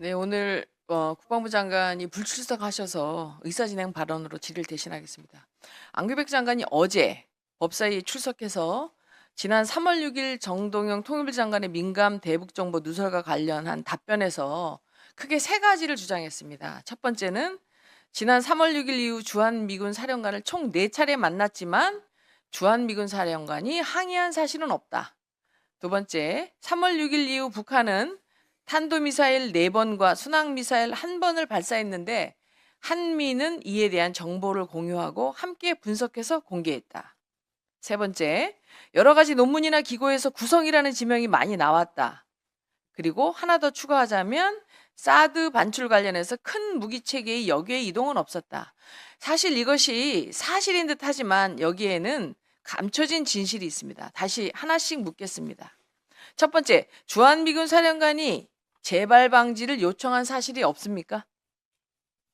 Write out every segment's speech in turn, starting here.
네, 오늘 국방부 장관이 불출석하셔서 의사진행 발언으로 질의를 대신하겠습니다. 안규백 장관이 어제 법사위에 출석해서 지난 3월 6일 정동영 통일부 장관의 민감 대북정보 누설과 관련한 답변에서 크게 세 가지를 주장했습니다. 첫 번째는 지난 3월 6일 이후 주한미군 사령관을 총 4차례 만났지만 주한미군 사령관이 항의한 사실은 없다. 두 번째, 3월 6일 이후 북한은 탄도미사일 4번과 순항미사일 1번을 발사했는데 한미는 이에 대한 정보를 공유하고 함께 분석해서 공개했다. 세 번째, 여러 가지 논문이나 기고에서 구성이라는 지명이 많이 나왔다. 그리고 하나 더 추가하자면 사드 반출 관련해서 큰 무기체계의 역외 이동은 없었다. 사실 이것이 사실인 듯 하지만 여기에는 감춰진 진실이 있습니다. 다시 하나씩 묻겠습니다. 첫 번째, 주한미군 사령관이 재발 방지를 요청한 사실이 없습니까?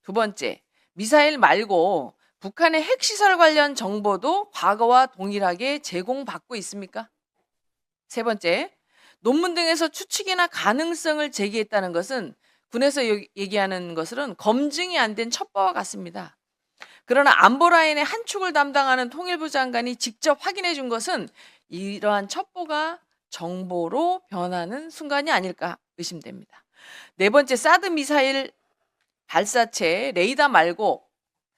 두 번째, 미사일 말고 북한의 핵시설 관련 정보도 과거와 동일하게 제공받고 있습니까? 세 번째, 논문 등에서 추측이나 가능성을 제기했다는 것은 군에서 얘기하는 것은 검증이 안 된 첩보와 같습니다. 그러나 안보라인의 한 축을 담당하는 통일부 장관이 직접 확인해 준 것은 이러한 첩보가 정보로 변하는 순간이 아닐까 의심됩니다. 네 번째, 사드 미사일 발사체 레이더 말고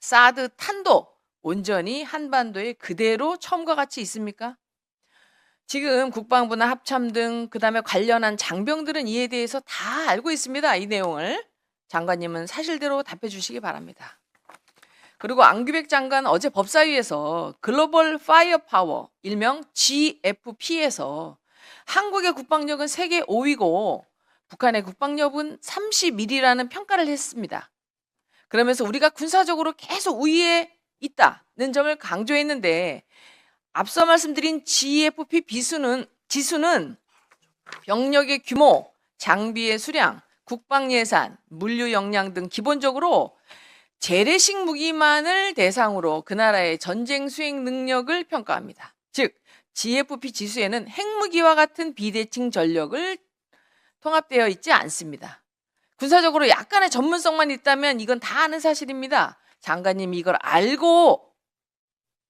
사드 탄도 온전히 한반도에 그대로 처음과 같이 있습니까? 지금 국방부나 합참 등 그다음에 관련한 장병들은 이에 대해서 다 알고 있습니다. 이 내용을 장관님은 사실대로 답해 주시기 바랍니다. 그리고 안규백 장관 어제 법사위에서 글로벌 파이어 파워 일명 GFP에서 한국의 국방력은 세계 5위고 북한의 국방력은 31위라는 평가를 했습니다. 그러면서 우리가 군사적으로 계속 우위에 있다는 점을 강조했는데 앞서 말씀드린 GFP 지수는 병력의 규모, 장비의 수량, 국방 예산, 물류 역량 등 기본적으로 재래식 무기만을 대상으로 그 나라의 전쟁 수행 능력을 평가합니다. 즉 GFP 지수에는 핵무기와 같은 비대칭 전력을 통합되어 있지 않습니다. 군사적으로 약간의 전문성만 있다면 이건 다 아는 사실입니다. 장관님이 이걸 알고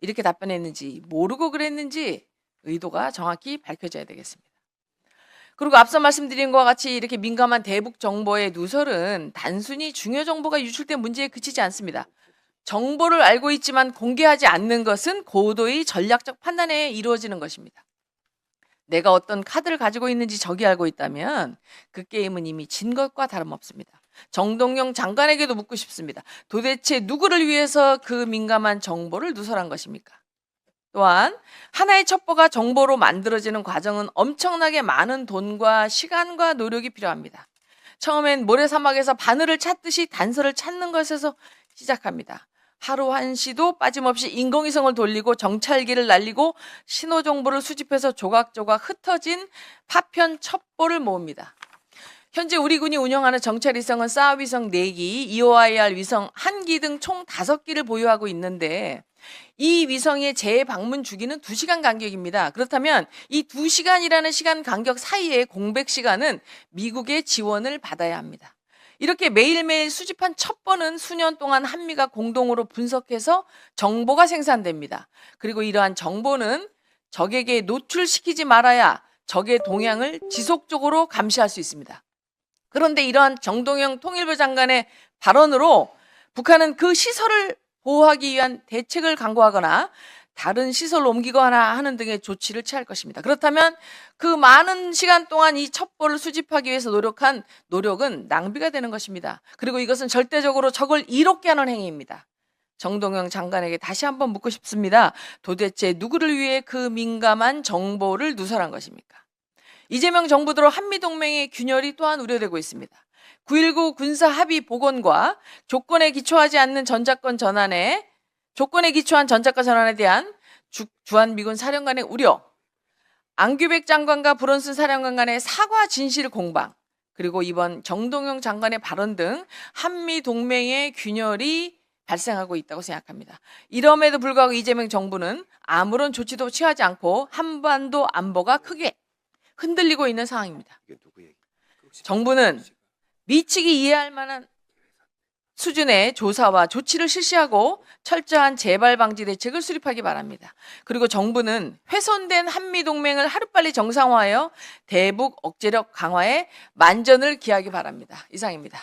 이렇게 답변했는지 모르고 그랬는지 의도가 정확히 밝혀져야 되겠습니다. 그리고 앞서 말씀드린 것과 같이 이렇게 민감한 대북 정보의 누설은 단순히 중요 정보가 유출된 문제에 그치지 않습니다. 정보를 알고 있지만 공개하지 않는 것은 고도의 전략적 판단에 이루어지는 것입니다. 내가 어떤 카드를 가지고 있는지 적이 알고 있다면 그 게임은 이미 진 것과 다름없습니다. 정동영 장관에게도 묻고 싶습니다. 도대체 누구를 위해서 그 민감한 정보를 누설한 것입니까? 또한 하나의 첩보가 정보로 만들어지는 과정은 엄청나게 많은 돈과 시간과 노력이 필요합니다. 처음엔 모래사막에서 바늘을 찾듯이 단서를 찾는 것에서 시작합니다. 하루 한시도 빠짐없이 인공위성을 돌리고 정찰기를 날리고 신호정보를 수집해서 조각조각 흩어진 파편 첩보를 모읍니다. 현재 우리 군이 운영하는 정찰위성은 사하위성 4기, EOIR 위성 1기 등 총 5기를 보유하고 있는데 이 위성의 재방문 주기는 2시간 간격입니다. 그렇다면 이 2시간이라는 시간 간격 사이의 공백 시간은 미국의 지원을 받아야 합니다. 이렇게 매일매일 수집한 첩보는 수년 동안 한미가 공동으로 분석해서 정보가 생산됩니다. 그리고 이러한 정보는 적에게 노출시키지 말아야 적의 동향을 지속적으로 감시할 수 있습니다. 그런데 이러한 정동영 통일부 장관의 발언으로 북한은 그 시설을 보호하기 위한 대책을 강구하거나 다른 시설로 옮기거나 하는 등의 조치를 취할 것입니다. 그렇다면 그 많은 시간 동안 이 첩보를 수집하기 위해서 노력한 노력은 낭비가 되는 것입니다. 그리고 이것은 절대적으로 적을 이롭게 하는 행위입니다. 정동영 장관에게 다시 한번 묻고 싶습니다. 도대체 누구를 위해 그 민감한 정보를 누설한 것입니까? 이재명 정부 들어 한미동맹의 균열이 또한 우려되고 있습니다. 9.19 군사합의 복원과 조건에 기초한 전자권 전환에 대한 주한미군 사령관의 우려, 안규백 장관과 브론슨 사령관 간의 사과 진실 공방, 그리고 이번 정동영 장관의 발언 등 한미동맹의 균열이 발생하고 있다고 생각합니다. 이럼에도 불구하고 이재명 정부는 아무런 조치도 취하지 않고 한반도 안보가 크게 흔들리고 있는 상황입니다. 정부는 미치기 이해할 만한 수준의 조사와 조치를 실시하고 철저한 재발 방지 대책을 수립하기 바랍니다. 그리고 정부는 훼손된 한미동맹을 하루빨리 정상화하여 대북 억제력 강화에 만전을 기하기 바랍니다. 이상입니다.